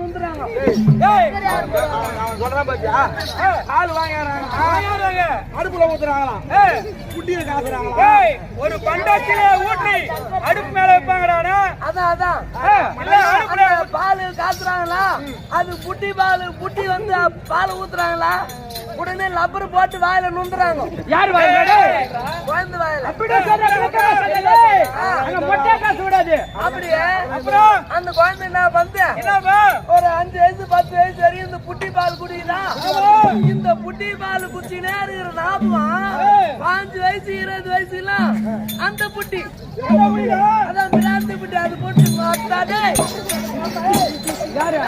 நுந்துறாங்க. சொல்றேன் பாத்தியா? ஆள் வாங்கிறாங்க, அடுப்புல ஊத்துறாங்களாம், குட்டியை காசுறாங்களா? ஒரு பண்டாச்சில ஊற்றி அடுப்பு மேல வைப்பாங்கடா. அதான் பால் காசுறாங்களா? அது புட்டி பால், புட்டி வந்து பால் ஊத்துறாங்களா? உடனே லப்பர் போட்டு வாயில நுந்துறாங்க. யாரு வாங்க? குழந்தை வாயில. அப்படியே அப்படியே அப்புறம் அந்த குழந்தை என்ன வந்து ஒரு 5 வயசு 10 வயசு வரைக்கும் இந்த புட்டி பால் குடிக்குதா? இந்த புட்டி பால் குடிச்சுனே இருக்கிற ஞாபகம் 5 வயசு 20 வயசு இல்ல அந்த புட்டி, அதான் பிராந்தி புட்டி, அது போட்டு மாட்டாதே யாரு